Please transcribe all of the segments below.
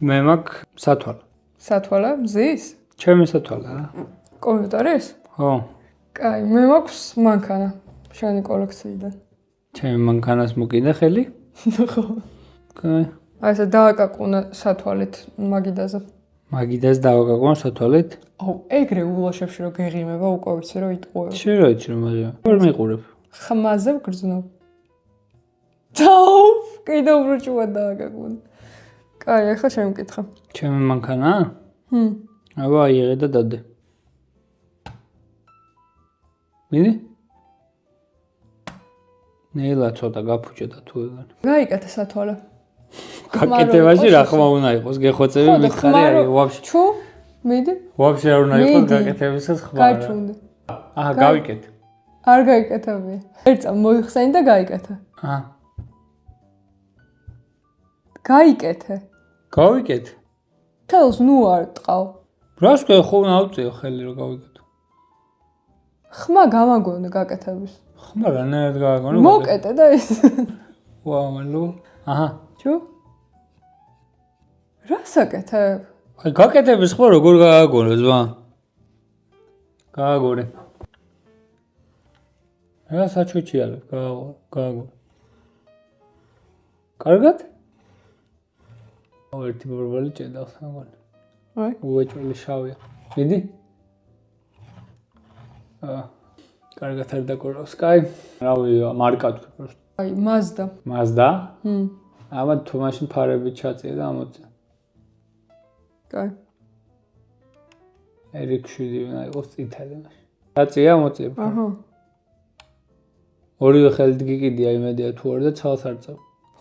მე მაქვს სათვალე. სათვალე მზის? ჩემი სათვალე რა. კომპიუტერის? ხო. კაი, მე მაქვს მანქანა შენი კოლექციიდან. ჩემი მანქანას მოკიდა ხელი? ხო. კაი. აი ესე დააკაკუნა სათვალით მაგიდაზე. მაგიდას დავაკაკუნა სათვალით? აუ, ეგრე ულოშებში რომ გეღიმება უკვე ვიცი რომ იტყუება. შენ რა იცი რომ მაგა? ვერ მიყურებ. ხმაზე ვგრძნობ. დაუ, კიდევ ბრუჭუა დააკაკუნა. კაი, ახლა შემკითხა. ჩემი მანქანა? აბა აიღე და დადე. მიდი? ნელა ცოტა გაფუჭდა თუ ეგარ. გაიკეთე სათვალე. გაკეთებაში რა ხმა უნდა იყოს? გეხოცები მითხარი აი ვაფშე. ჩუ? მიდი? ვაფშე არ უნდა იყოს გაკეთებისას ხმა. გაჩუნდი. აჰა, გავიკეთე. არ გაიკეთებია. ერთხელ მოიხსენი და გაიკეთე. აჰა. გაიკეთე. გავიკეთე. ხელს ნუ არ ტყავ. რას ქვია ხო ავწიო ხელი რომ გავიკეთო. ხმა გამაგონე გაკეთების. ხმა რანაირად გააგონო? მოკეტე და ის. ვამალო. აჰა. ჩუ? რას აკეთებ? აი გაკეთების ხმა როგორ გააგონო ზვა? გააგონე. რა საჩუჩი არის? გააგონე. კარგად? ერთი ბორბალი ჭედავს მაგონი. აი. უეჭველი შავია. მიდი? კარგად არ დაკორავს. კაი. რავი, მარკა თქვი პროსტ. აი, Mazda. Mazda? ამა თუ მაშინ ფარები ჩაწია და ამოწია. კაი. RX-7 უნდა იყოს წითელი მაშინ. ჩაწია ამოწია. აჰა. ორივე ხელით გიკიდია იმედია თუ არ და ცალს არ წავ.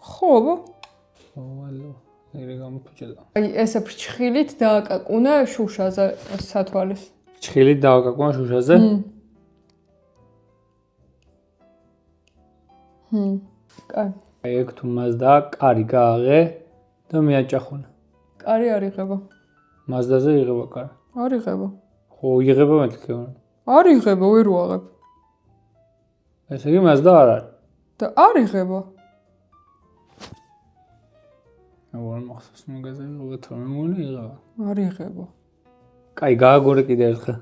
ხო, აბა. ვალო. ეგრე გამოფუჭდა. აი, ესე ფრჩხილით დააკაკუნა შუშაზე სათვალის. ფრჩხილით დააკაკუნა შუშაზე? კაი. აი ეგ თუ Mazda კარი გააღე და მიაჭახუნა. კარი არ იღება. Mazda-ზე იღება კარი. არ იღება. ხო, იღება მეთქე. არ იღება, ვერ ვაღებ. ესე იგი Mazda არ არის. და არ იღება. აღარ მახსოვს მაგაზე იღება თორმე მული იღება. არ იღება. კაი, გააგორე კიდე ერთხელ.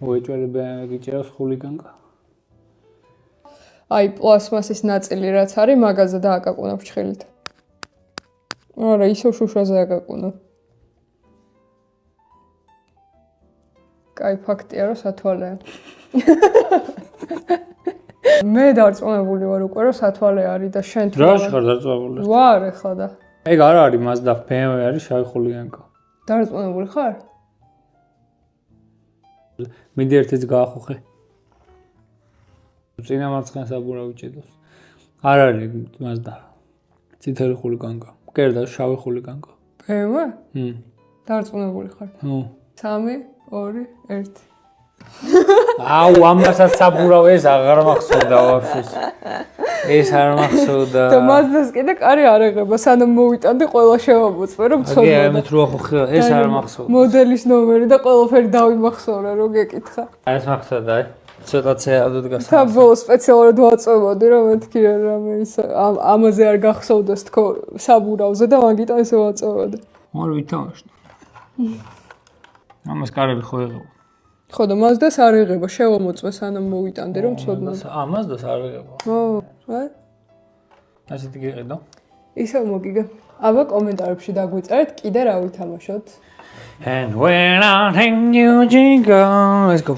უეჭველი გიჭერავს ხულიგანკა. აი, პლასმასის ნაწილი რაც არის, მაგაზე დააკაკუნა ფრჩხილით. არა, ისო შუშაზე აკაკუნა. კაი, ფაქტია, რომ სათვალეა. მე დარწმუნებული ვარ უკვე, რომ სათვალე არის და შენ თუ რა ხარ დარწმუნებული? ვარ ახლა და. ეგ არ არის Mazda, BMW არის შავი ხულიგანკა. დარწმუნებული ხარ? მიდი ერთიც გაახუხე. წინა მარცხენა საბურავი ჭედავს. არ არის Mazda. წითელი ხულიგანკა. მკერდა შავი ხულიგანკა. BMW? დარწმუნებული ხარ? 3, 2, 1. აუ, ამასაც საბურავი ეს აღარ მახსოვდა ვაფშე. ეს არ მახსოვდა. და Mazda-ს კიდე კარი არ იღება, სანამ მოვიტანდი ყველა შევამოწმე, რომ ცოდნა. აი, ამით რო ახუხე, ეს არ მახსოვდა. მოდელის ნომერი და ყველაფერი დავიმახსოვრე, რო გეკითხა. ეს მახსოვდა, აი. ცოტა ცეადოდ გასა. და ბოლო სპეციალურად ვაწვევოდი, რომ მეთქი რამე ის ამაზე არ გახსოვდეს თქო საბურავზე და მაგიტომ ესე ვაწვევოდი. არ ვითამაშნე. ამას კარები ხო იღება. ხო და Mazda-ს არ იღება, შევამოწმე სანამ მოვიტანდი, რომ ცოდნა. Mazda-ს არ იღება. ო, აი. ასეთი გიყიდო. ისე მოგიგე. აბა კომენტარებში დაგვიწერეთ კიდე რა ვითამაშოთ. And when I think you jingle, let's go.